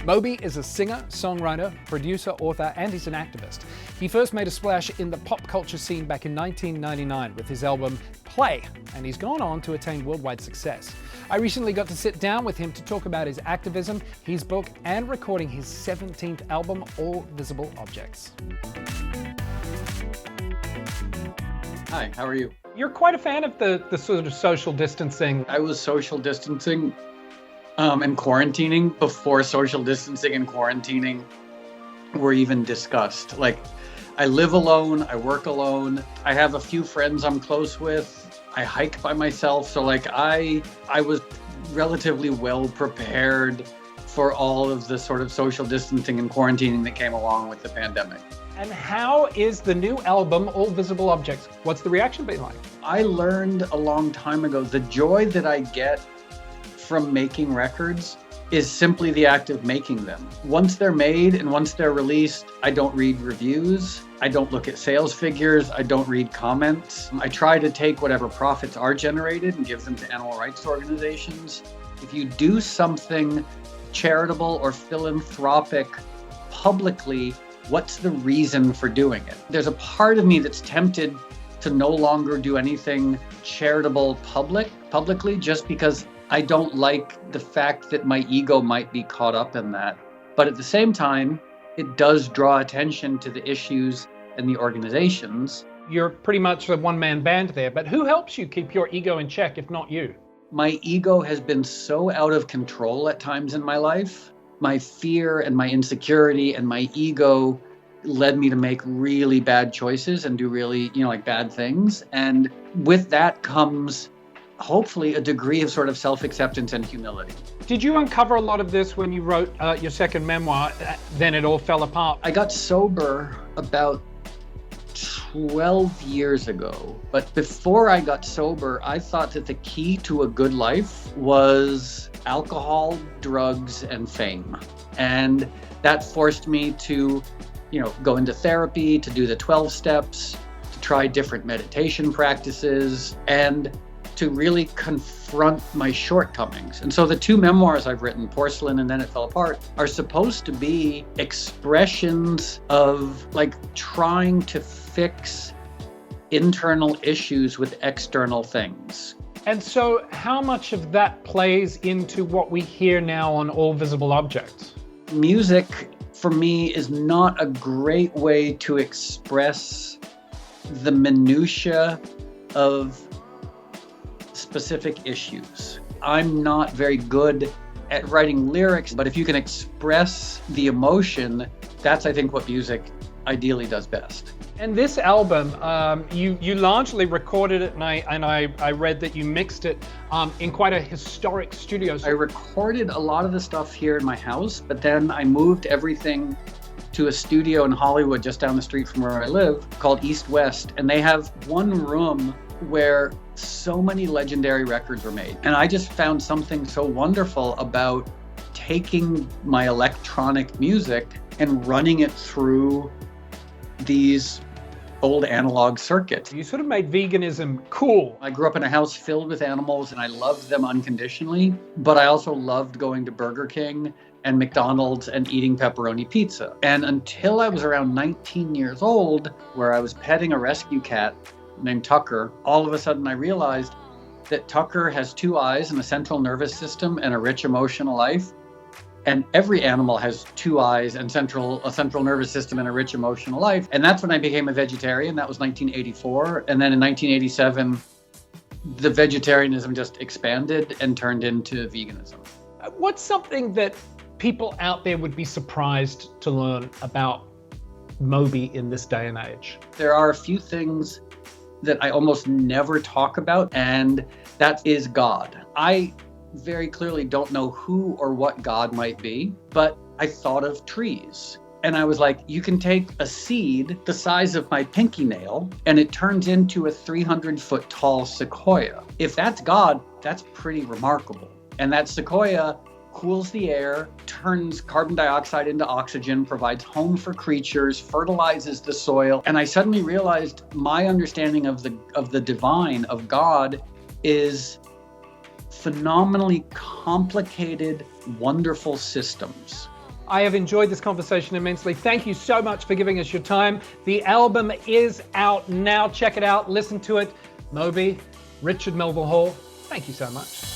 Moby is a singer, songwriter, producer, author, and he's an activist. He first made a splash in the pop culture scene back in 1999 with his album Play, and he's gone on to attain worldwide success. I recently got to sit down with him to talk about his activism, his book, and recording his 17th album, All Visible Objects. Hi, how are you? You're quite a fan of the sort of social distancing. I was social distancing and quarantining before social distancing and quarantining were even discussed. Like, I live alone, I work alone, I have a few friends I'm close with, I hike by myself. So like I was relatively well prepared for all of the sort of social distancing and quarantining that came along with the pandemic. And how is the new album, All Visible Objects? What's the reaction been like? I learned a long time ago, the joy that I get from making records is simply the act of making them. Once they're made and once they're released, I don't read reviews. I don't look at sales figures. I don't read comments. I try to take whatever profits are generated and give them to animal rights organizations. If you do something charitable or philanthropic publicly, what's the reason for doing it? There's a part of me that's tempted to no longer do anything charitable publicly just because I don't like the fact that my ego might be caught up in that. But at the same time, it does draw attention to the issues and the organizations. You're pretty much a one-man band there, but who helps you keep your ego in check if not you? My ego has been so out of control at times in my life. My fear and my insecurity and my ego led me to make really bad choices and do really, bad things. And with that comes hopefully a degree of sort of self-acceptance and humility. Did you uncover a lot of this when you wrote your second memoir, Then It All Fell Apart? I got sober about 12 years ago. But before I got sober, I thought that the key to a good life was alcohol, drugs, and fame. And that forced me to, go into therapy, to do the 12 steps, to try different meditation practices, and to really confront my shortcomings. And so the two memoirs I've written, Porcelain and Then It Fell Apart, are supposed to be expressions of trying to fix internal issues with external things. And so how much of that plays into what we hear now on All Visible Objects? Music, for me, is not a great way to express the minutia of specific issues. I'm not very good at writing lyrics, but if you can express the emotion, that's, I think, what music ideally does best. And this album, you largely recorded it, and I read that you mixed it in quite a historic studio. I recorded a lot of the stuff here in my house, but then I moved everything to a studio in Hollywood just down the street from where I live called East West, and they have one room where so many legendary records were made. And I just found something so wonderful about taking my electronic music and running it through these old analog circuits. You sort of made veganism cool. I grew up in a house filled with animals and I loved them unconditionally, but I also loved going to Burger King and McDonald's and eating pepperoni pizza. And until I was around 19 years old, where I was petting a rescue cat named Tucker, all of a sudden I realized that Tucker has two eyes and a central nervous system and a rich emotional life. And every animal has two eyes and a central nervous system and a rich emotional life. And that's when I became a vegetarian. That was 1984. And then in 1987, the vegetarianism just expanded and turned into veganism. What's something that people out there would be surprised to learn about Moby in this day and age? There are a few things that I almost never talk about, and that is God. I very clearly don't know who or what God might be, but I thought of trees. And I was like, you can take a seed the size of my pinky nail and it turns into a 300-foot tall sequoia. If that's God, that's pretty remarkable. And that sequoia cools the air, turns carbon dioxide into oxygen, provides home for creatures, fertilizes the soil. And I suddenly realized my understanding of the divine, of God, is phenomenally complicated, wonderful systems. I have enjoyed this conversation immensely. Thank you so much for giving us your time. The album is out now. Check it out, listen to it. Moby, Richard Melville Hall, thank you so much.